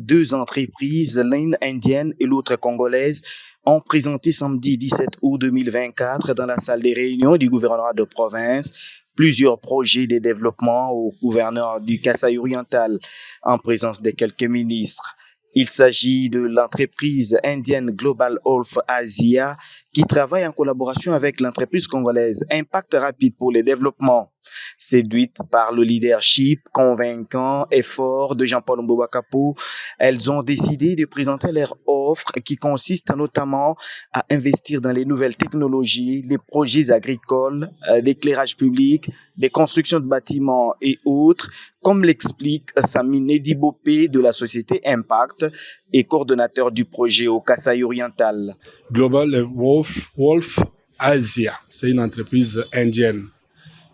deux entreprises, l'une indienne et l'autre congolaise, ont présenté samedi 17 août 2024 dans la salle des réunions du gouvernement de province plusieurs projets de développement au gouverneur du Kasaï oriental en présence de quelques ministres. Il s'agit de l'entreprise indienne Global Health Asia qui travaille en collaboration avec l'entreprise congolaise Impact Rapide pour le développement. Séduites par le leadership convaincant et fort de Jean-Paul Mbouakapo, elles ont décidé de présenter leur offre qui consiste notamment à investir dans les nouvelles technologies, les projets agricoles, l'éclairage public, les constructions de bâtiments et autres, comme l'explique Samine Edibopé de la société Impact et coordonnateur du projet au Kasaï oriental. Global Wolf Asia, c'est une entreprise indienne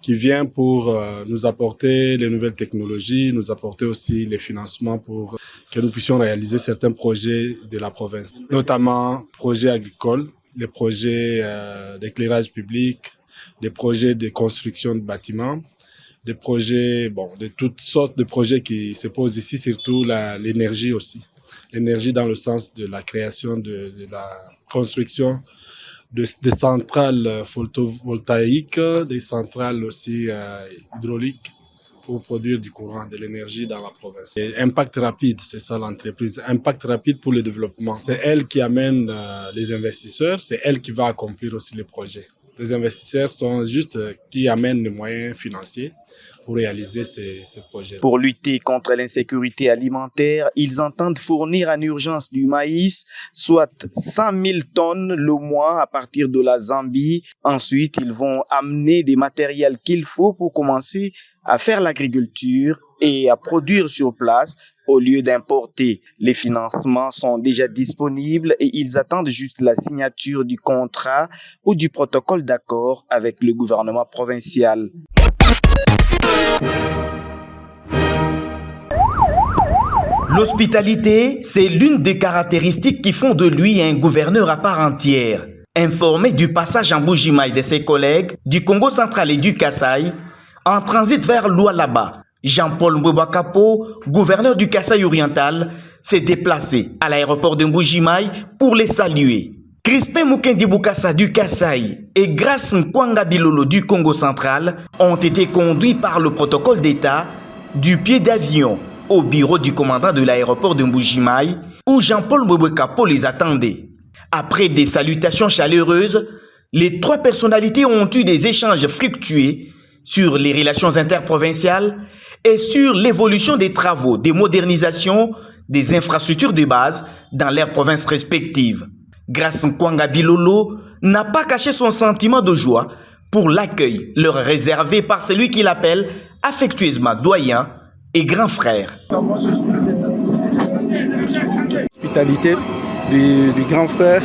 qui vient pour nous apporter les nouvelles technologies, nous apporter aussi les financements pour que nous puissions réaliser certains projets de la province, notamment projets agricoles, les projets d'éclairage public, des projets de construction de bâtiments, des projets, de toutes sortes de projets qui se posent ici, surtout l'énergie aussi. L'énergie dans le sens de la création, de la construction des centrales photovoltaïques, des centrales aussi hydrauliques pour produire du courant, de l'énergie dans la province. Et Impact Rapide, c'est ça l'entreprise. Impact Rapide pour le développement. C'est elle qui amène les investisseurs, c'est elle qui va accomplir aussi les projets. Les investisseurs sont juste qui amènent les moyens financiers pour réaliser ces projets. Pour lutter contre l'insécurité alimentaire, ils entendent fournir en urgence du maïs, soit 100 000 tonnes le mois à partir de la Zambie. Ensuite, ils vont amener des matériels qu'il faut pour commencer à faire l'agriculture et à produire sur place au lieu d'importer. Les financements sont déjà disponibles et ils attendent juste la signature du contrat ou du protocole d'accord avec le gouvernement provincial. L'hospitalité, c'est l'une des caractéristiques qui font de lui un gouverneur à part entière. Informé du passage en Mbuji-Mayi de ses collègues du Congo central et du Kasaï, en transit vers Lualaba, Jean-Paul Mbouakapo, gouverneur du Kasaï oriental, s'est déplacé à l'aéroport de Mbuji-Mayi pour les saluer. Crispin Mukendi Bokassa du Kasaï et Grace Nkwanga Bilolo du Congo central ont été conduits par le protocole d'État du pied d'avion au bureau du commandant de l'aéroport de Mbuji-Mayi où Jean-Paul Mbouakapo les attendait. Après des salutations chaleureuses, les trois personnalités ont eu des échanges fructueux sur les relations interprovinciales et sur l'évolution des travaux de modernisation des infrastructures de base dans leurs provinces respectives. Grace Nkwanga Bilolo n'a pas caché son sentiment de joie pour l'accueil leur réservé par celui qu'il appelle affectueusement doyen et grand frère. Moi, je suis très satisfait. L'hospitalité du grand frère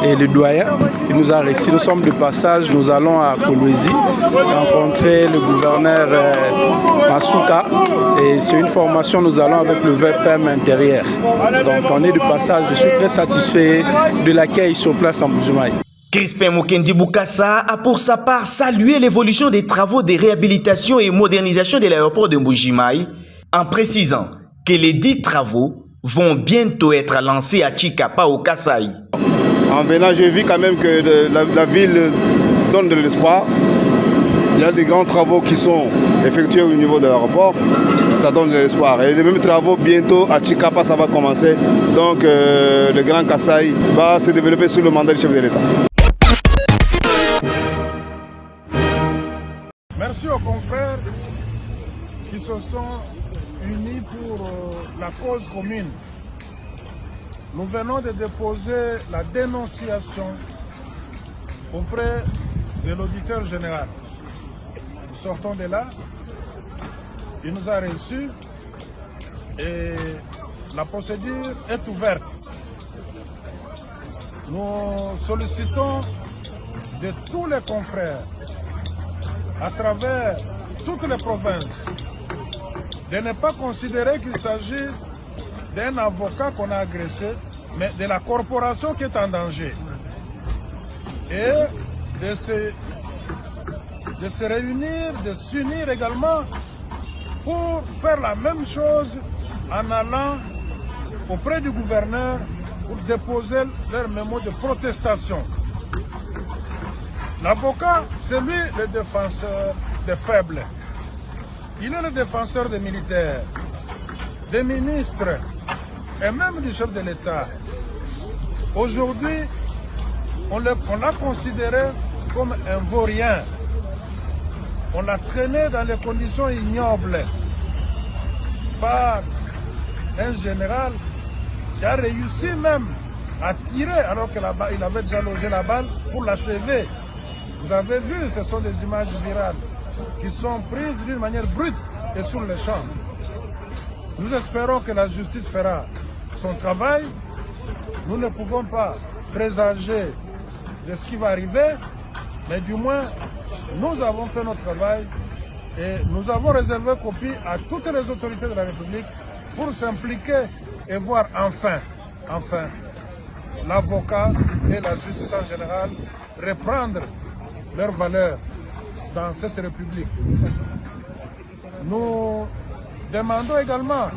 et le doyen qui nous a reçus. Nous sommes de passage, nous allons à Kolwezi rencontrer le gouverneur Masuka et c'est une formation, nous allons avec le VPM intérieur. Donc on est de passage, je suis très satisfait de l'accueil sur place en Mbuji-Mayi. Crispin Mukendi Bokassa a pour sa part salué l'évolution des travaux de réhabilitation et modernisation de l'aéroport de Mbuji-Mayi en précisant que les 10 travaux vont bientôt être lancés à Chikapa au Kasaï. En venant, j'ai vu quand même que la ville donne de l'espoir. Il y a des grands travaux qui sont effectués au niveau de l'aéroport. Ça donne de l'espoir. Et les mêmes travaux, bientôt, à Chikapa, ça va commencer. Donc, le Grand Kasaï va se développer sous le mandat du chef de l'État. Merci aux confrères qui se sont unis pour la cause commune. Nous venons de déposer la dénonciation auprès de l'auditeur général. Nous sortons de là, il nous a reçus et la procédure est ouverte. Nous sollicitons de tous les confrères à travers toutes les provinces de ne pas considérer qu'il s'agit d'un avocat qu'on a agressé, mais de la corporation qui est en danger. Et de se réunir, de s'unir également pour faire la même chose en allant auprès du gouverneur pour déposer leur mémo de protestation. L'avocat, c'est lui le défenseur des faibles. Il est le défenseur des militaires, des ministres et même du chef de l'État. Aujourd'hui, on l'a considéré comme un vaurien. On l'a traîné dans des conditions ignobles par un général qui a réussi même à tirer alors qu'il avait déjà logé la balle pour l'achever. Vous avez vu, ce sont des images virales qui sont prises d'une manière brute et sur le champ. Nous espérons que la justice fera son travail. Nous ne pouvons pas présager de ce qui va arriver, mais du moins, nous avons fait notre travail et nous avons réservé copie à toutes les autorités de la République pour s'impliquer et voir enfin, l'avocat et la justice en général reprendre leur valeur dans cette République. Nous demandons également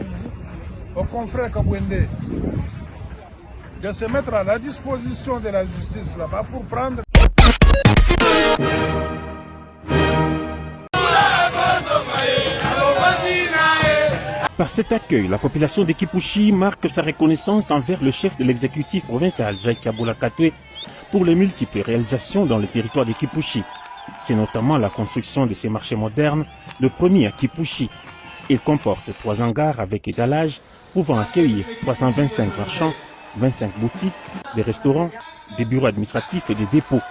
aux confrères Kabouende de se mettre à la disposition de la justice là-bas pour prendre... Par cet accueil, la population de Kipushi marque sa reconnaissance envers le chef de l'exécutif provincial, Jacques Aboula Katoué, pour les multiples réalisations dans le territoire de Kipushi. C'est notamment la construction de ces marchés modernes, le premier à Kipushi. Il comporte 3 hangars avec étalage pouvant accueillir 325 marchands, 25 boutiques, des restaurants, des bureaux administratifs et des dépôts.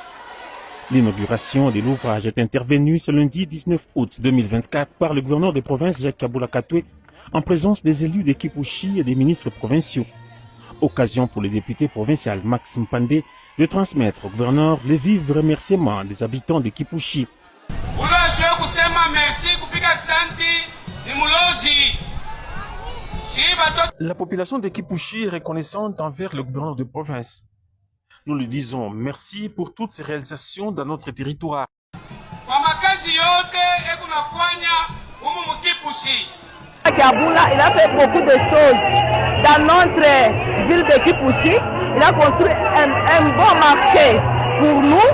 L'inauguration de l'ouvrage est intervenue ce lundi 19 août 2024 par le gouverneur de province Jacques Aboula Katoué en présence des élus de Kipushi et des ministres provinciaux. Occasion pour le député provincial Max Mpande de transmettre au gouverneur les vifs remerciements des habitants de Kipushi. La population de Kipushi est reconnaissante envers le gouverneur de province. Nous lui disons merci pour toutes ces réalisations dans notre territoire. Aboula, il a fait beaucoup de choses dans notre ville de Kipushi. Il a construit un bon marché pour nous.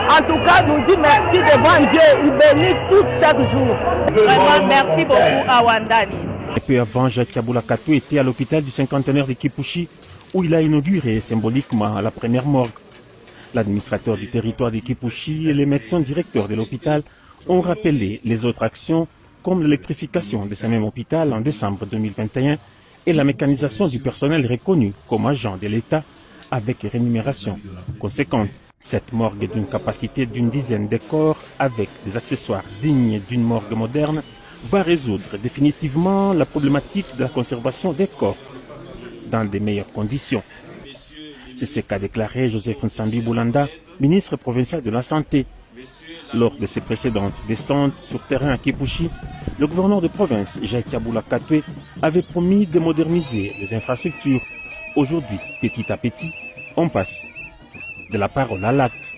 En tout cas, nous dit merci devant Dieu. Il bénit tout chaque jour. Vraiment, merci beaucoup à Wandani. Et peu avant, Jacques Aboula Katoué était à l'hôpital du cinquantenaire de Kipushi où il a inauguré symboliquement la première morgue. L'administrateur du territoire de Kipushi et les médecins directeurs de l'hôpital ont rappelé les autres actions comme l'électrification de ce même hôpital en décembre 2021 et la mécanisation du personnel reconnu comme agent de l'État avec rémunération conséquente. Cette morgue d'une capacité d'une dizaine de corps avec des accessoires dignes d'une morgue moderne va résoudre définitivement la problématique de la conservation des corps dans de meilleures conditions. C'est ce qu'a déclaré Joseph Nsambi Boulanda, ministre provincial de la Santé. Lors de ses précédentes descentes sur terrain à Kipushi, le gouverneur de province, Jacques Aboula Katoué, avait promis de moderniser les infrastructures. Aujourd'hui, petit à petit, on passe de la parole à l'acte.